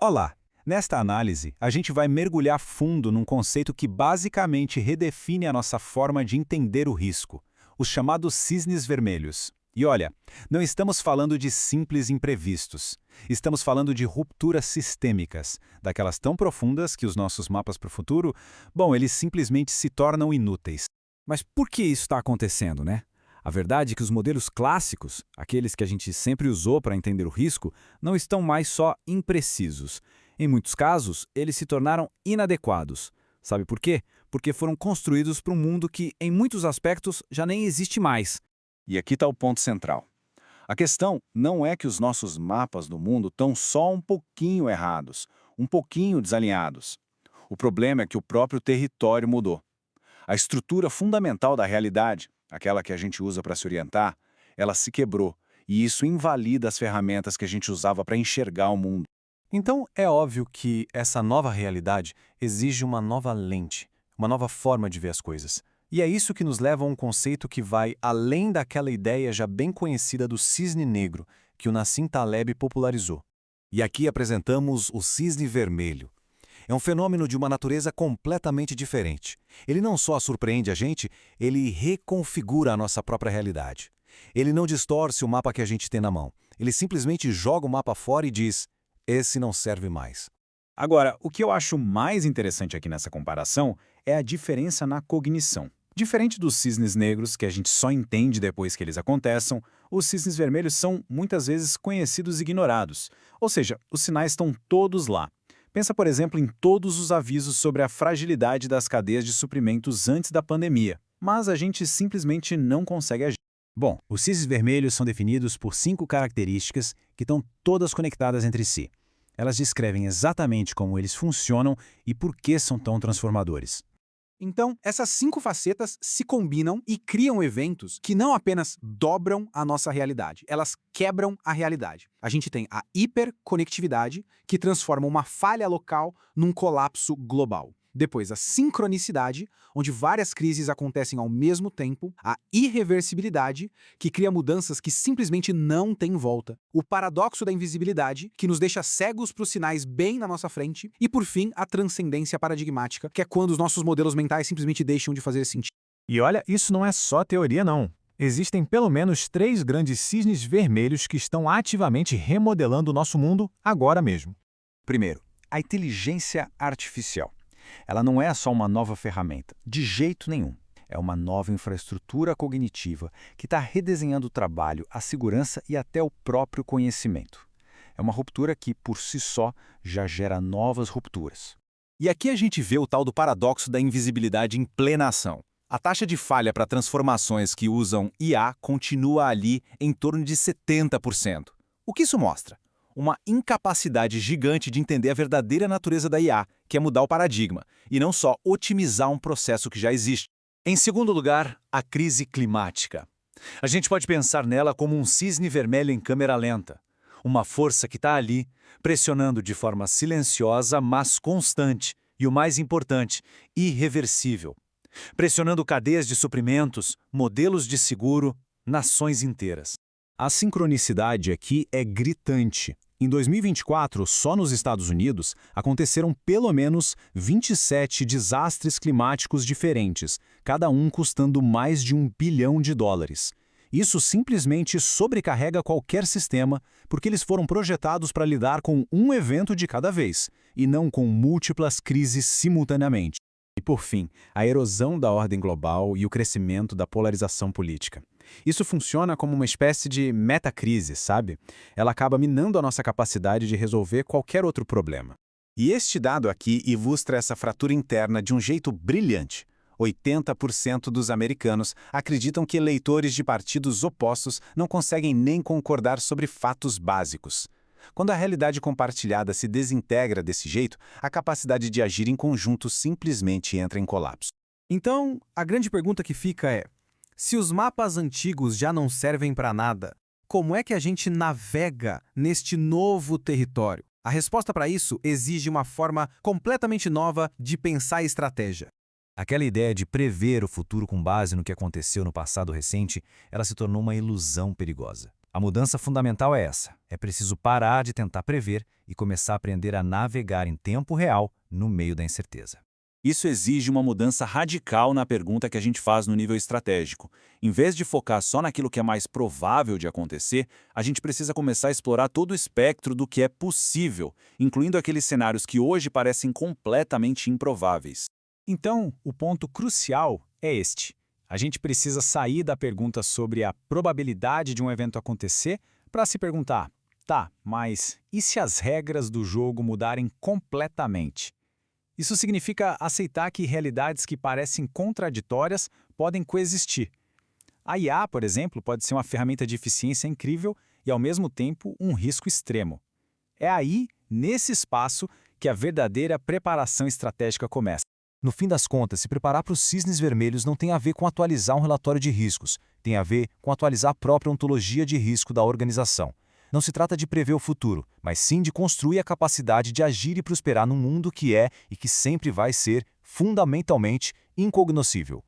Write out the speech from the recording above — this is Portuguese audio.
Olá! Nesta análise, a gente vai mergulhar fundo num conceito que basicamente redefine a nossa forma de entender o risco, os chamados cisnes vermelhos. E olha, não estamos falando de simples imprevistos. Estamos falando de rupturas sistêmicas, daquelas tão profundas que os nossos mapas para o futuro, bom, eles simplesmente se tornam inúteis. Mas por que isso está acontecendo, né? A verdade é que os modelos clássicos, aqueles que a gente sempre usou para entender o risco, não estão mais só imprecisos. Em muitos casos, eles se tornaram inadequados. Sabe por quê? Porque foram construídos para um mundo que, em muitos aspectos, já nem existe mais. E aqui está o ponto central. A questão não é que os nossos mapas do mundo estão só um pouquinho errados, um pouquinho desalinhados. O problema é que o próprio território mudou. A estrutura fundamental da realidade, aquela que a gente usa para se orientar, ela se quebrou, e isso invalida as ferramentas que a gente usava para enxergar o mundo. Então, é óbvio que essa nova realidade exige uma nova lente, uma nova forma de ver as coisas. E é isso que nos leva a um conceito que vai além daquela ideia já bem conhecida do cisne negro, que o Nassim Taleb popularizou. E aqui apresentamos o cisne vermelho. É um fenômeno de uma natureza completamente diferente. Ele não só surpreende a gente, ele reconfigura a nossa própria realidade. Ele não distorce o mapa que a gente tem na mão. Ele simplesmente joga o mapa fora e diz: esse não serve mais. Agora, o que eu acho mais interessante aqui nessa comparação é a diferença na cognição. Diferente dos cisnes negros, que a gente só entende depois que eles aconteçam, os cisnes vermelhos são muitas vezes conhecidos e ignorados. Ou seja, os sinais estão todos lá. Pensa, por exemplo, em todos os avisos sobre a fragilidade das cadeias de suprimentos antes da pandemia, mas a gente simplesmente não consegue agir. Bom, os cisnes vermelhos são definidos por 5 características que estão todas conectadas entre si. Elas descrevem exatamente como eles funcionam e por que são tão transformadores. Então, essas 5 facetas se combinam e criam eventos que não apenas dobram a nossa realidade, elas quebram a realidade. A gente tem a hiperconectividade, que transforma uma falha local num colapso global. Depois, a sincronicidade, onde várias crises acontecem ao mesmo tempo. A irreversibilidade, que cria mudanças que simplesmente não têm volta. O paradoxo da invisibilidade, que nos deixa cegos para os sinais bem na nossa frente. E, por fim, a transcendência paradigmática, que é quando os nossos modelos mentais simplesmente deixam de fazer sentido. E olha, isso não é só teoria, não. Existem pelo menos 3 grandes cisnes vermelhos que estão ativamente remodelando o nosso mundo agora mesmo. Primeiro, a inteligência artificial. Ela não é só uma nova ferramenta, de jeito nenhum. É uma nova infraestrutura cognitiva que está redesenhando o trabalho, a segurança e até o próprio conhecimento. É uma ruptura que, por si só, já gera novas rupturas. E aqui a gente vê o tal do paradoxo da invisibilidade em plena ação. A taxa de falha para transformações que usam IA continua ali em torno de 70%. O que isso mostra? Uma incapacidade gigante de entender a verdadeira natureza da IA, que é mudar o paradigma, e não só otimizar um processo que já existe. Em segundo lugar, a crise climática. A gente pode pensar nela como um cisne vermelho em câmera lenta. Uma força que está ali, pressionando de forma silenciosa, mas constante, e o mais importante, irreversível. Pressionando cadeias de suprimentos, modelos de seguro, nações inteiras. A sincronicidade aqui é gritante. Em 2024, só nos Estados Unidos, aconteceram pelo menos 27 desastres climáticos diferentes, cada um custando mais de $1 bilhão. Isso simplesmente sobrecarrega qualquer sistema, porque eles foram projetados para lidar com um evento de cada vez, e não com múltiplas crises simultaneamente. E, por fim, a erosão da ordem global e o crescimento da polarização política. Isso funciona como uma espécie de metacrise, sabe? Ela acaba minando a nossa capacidade de resolver qualquer outro problema. E este dado aqui ilustra essa fratura interna de um jeito brilhante. 80% dos americanos acreditam que eleitores de partidos opostos não conseguem nem concordar sobre fatos básicos. Quando a realidade compartilhada se desintegra desse jeito, a capacidade de agir em conjunto simplesmente entra em colapso. Então, a grande pergunta que fica é: se os mapas antigos já não servem para nada, como é que a gente navega neste novo território? A resposta para isso exige uma forma completamente nova de pensar a estratégia. Aquela ideia de prever o futuro com base no que aconteceu no passado recente, ela se tornou uma ilusão perigosa. A mudança fundamental é essa. É preciso parar de tentar prever e começar a aprender a navegar em tempo real no meio da incerteza. Isso exige uma mudança radical na pergunta que a gente faz no nível estratégico. Em vez de focar só naquilo que é mais provável de acontecer, a gente precisa começar a explorar todo o espectro do que é possível, incluindo aqueles cenários que hoje parecem completamente improváveis. Então, o ponto crucial é este. A gente precisa sair da pergunta sobre a probabilidade de um evento acontecer para se perguntar, tá, mas e se as regras do jogo mudarem completamente? Isso significa aceitar que realidades que parecem contraditórias podem coexistir. A IA, por exemplo, pode ser uma ferramenta de eficiência incrível e, ao mesmo tempo, um risco extremo. É aí, nesse espaço, que a verdadeira preparação estratégica começa. No fim das contas, se preparar para os cisnes vermelhos não tem a ver com atualizar um relatório de riscos, tem a ver com atualizar a própria ontologia de risco da organização. Não se trata de prever o futuro, mas sim de construir a capacidade de agir e prosperar num mundo que é e que sempre vai ser fundamentalmente incognoscível.